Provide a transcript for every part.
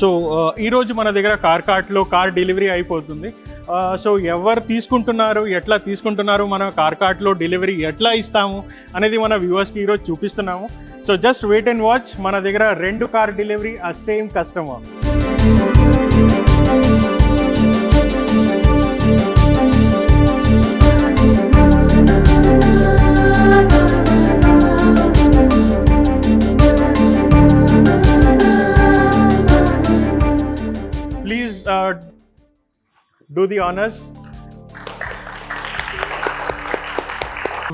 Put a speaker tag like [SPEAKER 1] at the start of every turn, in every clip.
[SPEAKER 1] So ఈరోజు మన దగ్గర కార్కాట్లో కార్ డెలివరీ అయిపోతుంది. సో ఎవరు తీసుకుంటున్నారు, ఎట్లా తీసుకుంటున్నారు, మన కార్కాట్లో డెలివరీ ఎట్లా ఇస్తాము అనేది మన వ్యూవర్స్కి ఈరోజు చూపిస్తున్నాము. So just wait and watch. మన దగ్గర 2 కార్ డెలివరీ ఆ same customer. Please do the honors.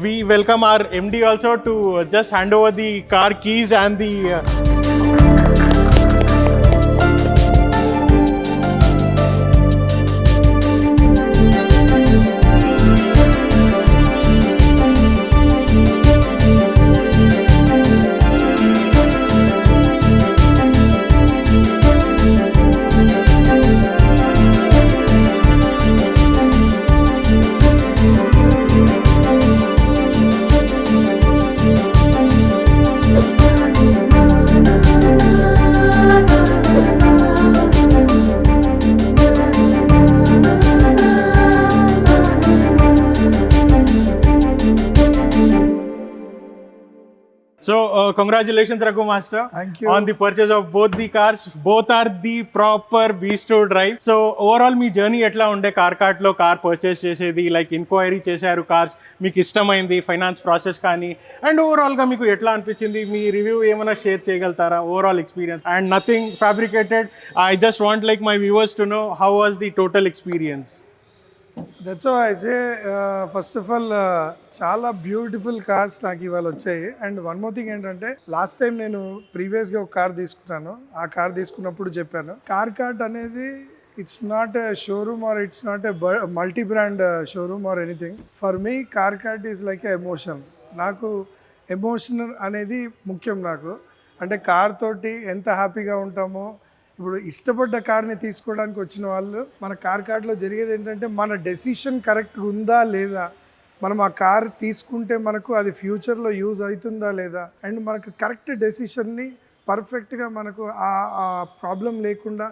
[SPEAKER 1] We welcome our MD also to just hand over the car keys and the So, congratulations Raghu Master.
[SPEAKER 2] Thank you.
[SPEAKER 1] On the purchase of both the cars. Both are the proper beast to drive. So, overall me journey ఎట్లా ఉండే కార్కాట్లో car purchase చేసేది, like enquiry చేశారు cars, మీకు ఇష్టమైంది finance process కానీ, and ఓవరాల్గా మీకు ఎట్లా అనిపించింది, మీ రివ్యూ ఏమైనా షేర్ చేయగలుగుతారా overall experience? And nothing fabricated. I just want like my viewers to know how was the total experience.
[SPEAKER 2] That's why I say first of all చాలా బ్యూటిఫుల్ కార్స్ నాకు ఇవాళ వచ్చాయి. అండ్ వన్ మోర్ థింగ్ ఏంటంటే, last time నేను ప్రీవియస్గా ఒక car తీసుకున్నాను. ఆ కార్ తీసుకున్నప్పుడు చెప్పాను, కార్ట్ అనేది it's not a showroom or it's not a multi brand showroom or anything. For me Kart is like a emotion. నాకు ఎమోషన్ అనేది ముఖ్యం. నాకు అంటే కార్ తోటి ఎంత హ్యాపీగా ఉంటామో, ఇప్పుడు ఇష్టపడ్డ కార్ని తీసుకోవడానికి వచ్చిన వాళ్ళు, మన కార్ట్లో జరిగేది ఏంటంటే, మన డెసిషన్ కరెక్ట్గా ఉందా లేదా, మనం ఆ కార్ తీసుకుంటే మనకు అది ఫ్యూచర్లో యూజ్ అవుతుందా లేదా, అండ్ మనకు కరెక్ట్ డెసిషన్ని పర్ఫెక్ట్గా మనకు ఆ ప్రాబ్లం లేకుండా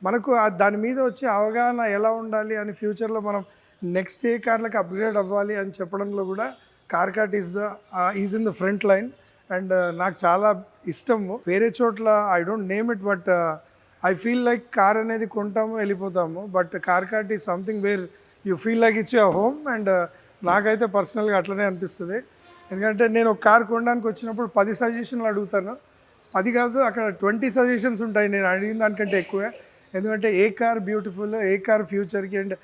[SPEAKER 2] మనకు దాని మీద వచ్చే అవగాహన ఎలా ఉండాలి అని, ఫ్యూచర్లో మనం నెక్స్ట్ ఏ కార్లకు అప్గ్రేడ్ అవ్వాలి అని చెప్పడంలో కూడా cart is in the front line. And నాకు చాలా ఇష్టము. వేరే చోట్ల I don't name it, but I feel like car అనేది కొంటాము వెళ్ళిపోతాము, but cart is something where you feel like it's your home. And నాకైతే పర్సనల్గా అట్లనే అనిపిస్తుంది. ఎందుకంటే నేను ఒక కార్ కొనడానికి వచ్చినప్పుడు 10 సజెషన్లు అడుగుతాను. 10 కాదు, అక్కడ 20 సజెషన్స్ ఉంటాయి నేను అడిగిన దానికంటే ఎక్కువే. ఎందుకంటే ఏ కార్ బ్యూటిఫుల్, ఏ కార్ ఫ్యూచర్కి, అండ్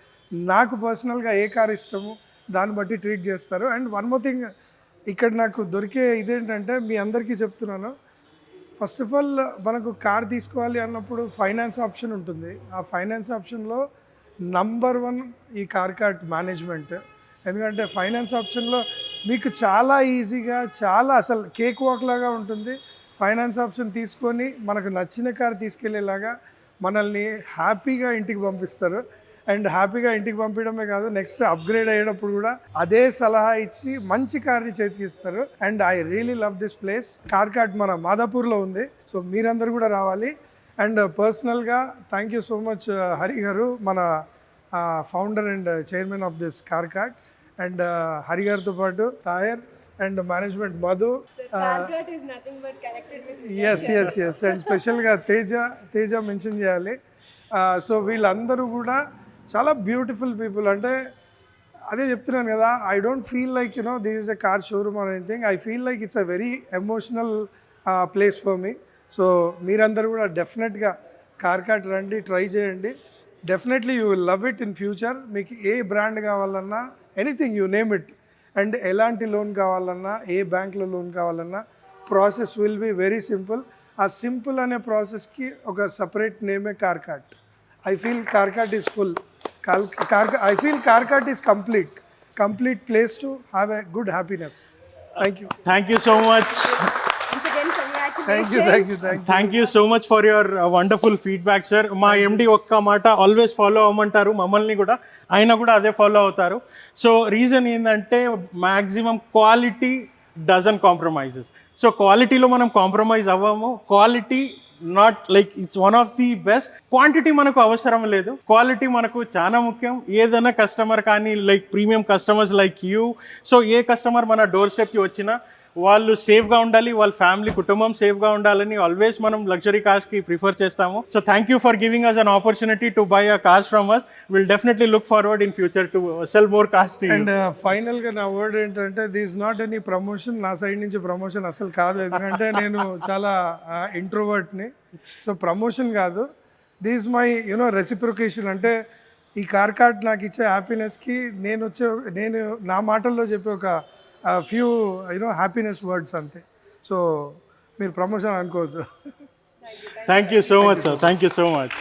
[SPEAKER 2] నాకు పర్సనల్గా ఏ కార్ ఇష్టము దాన్ని బట్టి ట్రీట్ చేస్తారు. అండ్ వన్ మోర్ థింగ్, ఇక్కడ నాకు దొరికే ఇదేంటంటే, మీ అందరికీ చెప్తున్నాను, ఫస్ట్ ఆఫ్ ఆల్ మనకు కార్ తీసుకోవాలి అన్నప్పుడు ఫైనాన్స్ ఆప్షన్ ఉంటుంది. ఆ ఫైనాన్స్ ఆప్షన్లో నంబర్ 1 ఈ కార్ట్ మేనేజ్మెంట్. ఎందుకంటే ఫైనాన్స్ ఆప్షన్లో మీకు చాలా ఈజీగా, చాలా అసలు కేక్ వాక్ లాగా ఉంటుంది. ఫైనాన్స్ ఆప్షన్ తీసుకొని మనకు నచ్చిన కార్ తీసుకెళ్లేలాగా మనల్ని హ్యాపీగా ఇంటికి పంపిస్తారు. అండ్ హ్యాపీగా ఇంటికి పంపించడమే కాదు, నెక్స్ట్ అప్గ్రేడ్ అయ్యేటప్పుడు కూడా అదే సలహా ఇచ్చి మంచి కార్ని చేతికిస్తారు. And I really love this place. Cart మన మాదాపూర్లో ఉంది. సో మీరందరూ కూడా రావాలి. అండ్ పర్సనల్గా thank you so much Hari గారు, మన founder and chairman of this cart. And Hari గారితో పాటు తాయర్ అండ్ మేనేజ్మెంట్ మధు, ఎస్ అండ్ స్పెషల్గా తేజ మెన్షన్ చేయాలి. సో వీళ్ళందరూ కూడా చాలా బ్యూటిఫుల్ పీపుల్. అంటే అదే చెప్తున్నాను కదా, I don't feel like this is a car showroom or anything. I feel like it's a very emotional place for me. So మీరందరూ కూడా డెఫినెట్గా కార్ట్ రండి, ట్రై చేయండి. Definitely you will love it in future. మీకు ఏ brand కావాలన్నా, anything you name it, and ఎలాంటి loan కావాలన్నా, ఏ బ్యాంక్లో లోన్ కావాలన్నా, process will be very simple. ఆ సింపుల్ అనే ప్రాసెస్కి ఒక separate నేమే cart. I feel cart is full. I feel cart is complete place to have a good happiness. Thank you.
[SPEAKER 1] Thank you so much.
[SPEAKER 3] Once again, congratulations.
[SPEAKER 2] Thank you.
[SPEAKER 1] Thank you so much for your wonderful feedback sir. మా ఎండి ఒక్క మాట always follow అవ్వమంటారు మమ్మల్ని కూడా, ఆయన కూడా అదే follow అవుతారు. So reason ఏంటంటే, maximum quality doesn't compromises. So క్వాలిటీలో మనం కాంప్రమైజ్ అవ్వము. Quality not like it's one of the best. Quantity మనకు అవసరం లేదు, క్వాలిటీ మనకు చాలా ముఖ్యం. ఏదైనా కస్టమర్ కానీ like premium customers like you, so A customer మన డోర్ స్టెప్కి వచ్చినా వాళ్ళు సేఫ్గా ఉండాలి, వాళ్ళ ఫ్యామిలీ కుటుంబం సేఫ్గా ఉండాలని ఆల్వేస్ మనం లగ్జరీ కార్స్కి ప్రిఫర్ చేస్తాము. So thank you for giving us an opportunity to buy a cars from us. Will definitely look forward in future to sell more cars to you.
[SPEAKER 2] And ఫైనల్గా నా word ఏంటంటే this not any promotion, నా side నుంచి promotion అసలు కాదు. ఎందుకంటే నేను చాలా ఇంట్రోవర్ట్ని, సో ప్రమోషన్ కాదు. This my reciprocation. అంటే ఈ కార్ కార్ట్ నాకు ఇచ్చే హ్యాపీనెస్కి నేను నా మాటల్లో చెప్పే ఒక ఫ్యూ హ్యాపీనెస్ వర్డ్స్ అంతే. సో మీరు ప్రమోషన్ అనుకోవద్దు.
[SPEAKER 1] Thank you so much sir, thank you so much.